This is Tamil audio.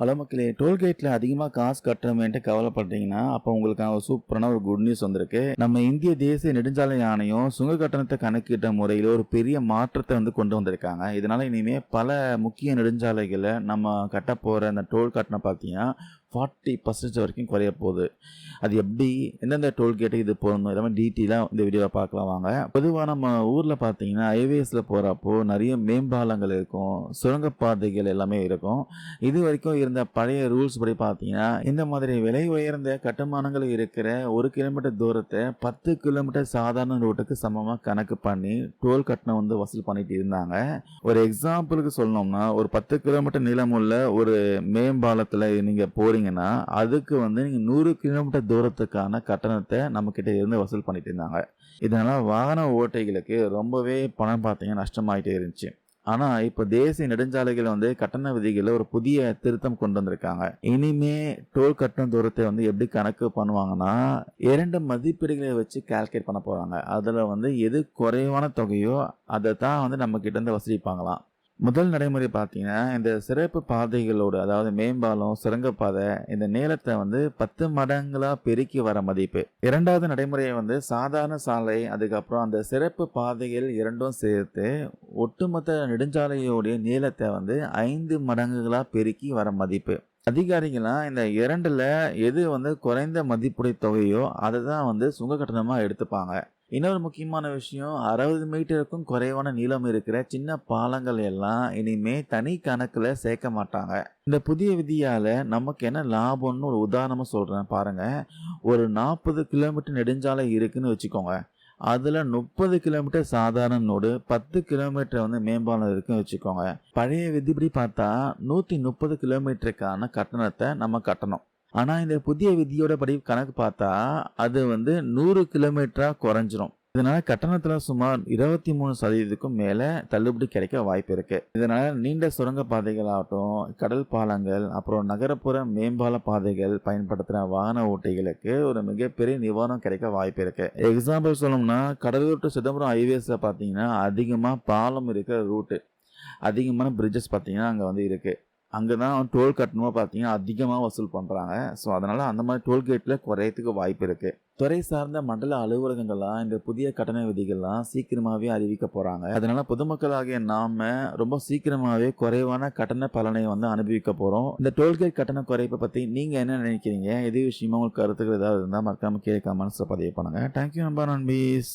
ஹலோ மக்களே! டோல்கேட்ல அதிகமா காசு கட்டுறோமேன்ட்டு கவலைப்படுறீங்கன்னா, அப்போ உங்களுக்கான ஒரு சூப்பரான ஒரு குட் நியூஸ் வந்திருக்கு. நம்ம இந்திய தேசிய நெடுஞ்சாலை ஆணையம் சுங்க கட்டணத்த கணக்கிட்ட முறையில ஒரு பெரிய மாற்றத்த கொண்டு வந்திருக்காங்க. இதனால இனிமே பல முக்கிய நெடுஞ்சாலைகள்ல நம்ம கட்டப்போற அந்த டோல் கட்டணம் பார்த்தீங்கன்னா, 40% வரைக்கும் குறைய போகுது. அது எப்படி? எந்தெந்த டோல்கேட் இது போடணும்? எல்லாமே டீட்டெயிலா இந்த வீடியோல பார்க்கலாம் வாங்க. பொதுவா நம்ம ஊர்ல பார்த்தீங்கன்னா, ஹைவேஸ்ல போறப்போ நெறைய மேம்பாலங்கள் இருக்கும். சுரங்கப்பாதைகள் எல்லாமே இருக்கும். இதுவரைக்கும் இருந்த பழைய ரூல்ஸ் படி பார்த்தீங்கன்னா, இந்த மாதிரி விலை உயர்ந்த கட்டுமானங்கள் இருக்கிற 1 கிலோமீட்டர் தூரத்த 10 கிலோமீட்டர் சாதாரண ரோட்டுக்கு சமமா கணக்கு பண்ணி டோல் கட்டணம் வசூல் பண்ணிட்டு இருந்தாங்க. ஒரு எக்ஸாம்பிளுக்கு சொல்லணும்னா, ஒரு 10 கிலோமீட்டர் நீளமுள்ள ஒரு மேம்பாலத்துல நீங்க போறீங்கன்னா, அதுக்கு நீங்க 100 கிலோமீட்டர் தூரத்துக்கான கட்டணத்த நம்மகிட்ட இருந்து வசூல் பண்ணிட்டு இருந்தாங்க. இதனால வாகன ஓட்டிகளுக்கு ரொம்பவே பணம் பார்த்தீங்கன்னா நஷ்டமாயிட்டே இருந்துச்சு. ஆனா, இப்ப தேசிய நெடுஞ்சாலைகள் கட்டண விதிகள்ல ஒரு புதிய திருத்தம் கொண்டு வந்திருக்காங்க. இனிமே டோல் கட்டண தூரத்தை எப்படி கணக்கு பண்ணுவாங்கன்னா, 2 மதிப்பீடுகளை வச்சு கால்குலேட் பண்ண போறாங்க. அதுல எது குறைவான தொகையோ அதை தான் நம்ம கிட்ட இருந்து வசூலிப்பாங்களாம். முதல் நடைமுறை பார்த்தீங்கன்னா, இந்த சிறப்பு பாதைகளோட அதாவது மேம்பாலம், சுரங்கப்பாதை இந்த நீளத்தை 10 மடங்களா பெருக்கி வர மதிப்பு. 2வது நடைமுறை சாதாரண சாலை, அதுக்கப்புறம் அந்த சிறப்பு பாதைகள் 2ம் சேர்த்து ஒட்டுமொத்த நெடுஞ்சாலையோடைய நீளத்தை 5 மடங்குகளா பெருக்கி வர மதிப்பு. அதிகாரிகள்லாம் இந்த 2ல எது குறைந்த மதிப்புடைய தொகையோ அதை தான் சுங்க கட்டணமா எடுத்துப்பாங்க. இன்னொரு முக்கியமான விஷயம், 60 மீட்டருக்கும் குறைவான நீளம் இருக்கிற சின்ன பாலங்கள் எல்லாம் இனிமே தனி கணக்குல சேர்க்க மாட்டாங்க. இந்த புதிய விதியால நமக்கு என்ன லாபம்னு ஒரு உதாரணமா சொல்றேன் பாருங்க. ஒரு 40 கிலோமீட்டர் நெடுஞ்சாலை இருக்குன்னு வச்சுக்கோங்க. அதுல 30 கிலோமீட்டர் சாதாரண ரோடு, 10 கிலோமீட்டர் மேம்பாலம் இருக்குன்னு வச்சுக்கோங்க. பழைய விதிப்படி பார்த்தா 130 கிலோமீட்டருக்கான கட்டணத்தை நம்ம கட்டணும். ஆனா இந்த புதிய விதியோட படி கணக்கு பார்த்தா அது 100 கிலோமீட்டரா குறைஞ்சிரும். இதனால கட்டணத்துல சுமார் 23% மேல தள்ளுபடி கிடைக்க வாய்ப்பு இருக்கு. இதனால நீண்ட சுரங்க பாதைகள் ஆகட்டும், கடல் பாலங்கள், அப்புறம் நகரப்புற மேம்பால பாதைகள் பயன்படுத்துற வாகன ஓட்டிகளுக்கு ஒரு மிகப்பெரிய நிவாரணம் கிடைக்க வாய்ப்பு இருக்கு. எக்ஸாம்பிள் சொல்லணும்னா, கடலூர் டு சிதம்பரம் ஹைவேஸ்ல பாத்தீங்கன்னா அதிகமா பாலம் இருக்கிற ரூட், அதிகமான பிரிட்ஜஸ் பாத்தீங்கன்னா அங்க இருக்கு. அங்கே தான் டோல் கட்டணமாக பார்த்தீங்கன்னா அதிகமாக வசூல் பண்ணுறாங்க. ஸோ அதனால் அந்த மாதிரி டோல்கேட்டில் குறையத்துக்கு வாய்ப்பு இருக்குது. துறை சார்ந்த மண்டல அலுவலகங்கள்லாம் இந்த புதிய கட்டண விதிகள்லாம் சீக்கிரமாகவே அறிவிக்க போகிறாங்க. அதனால் பொதுமக்களாகிய நாம் ரொம்ப சீக்கிரமாகவே குறைவான கட்டண பலனை அனுபவிக்க போகிறோம். இந்த டோல்கேட் கட்டண குறைப்பை பற்றி நீங்கள் என்ன நினைக்கிறீங்க? எது விஷயமா உங்களுக்கு கருத்துக்கள் ஏதாவது இருந்தால் மறக்காமல் கீழே கமெண்ட்ஸில் பதிவு பண்ணுங்கள். தேங்க்யூ நண்பா நண்பீஸ்.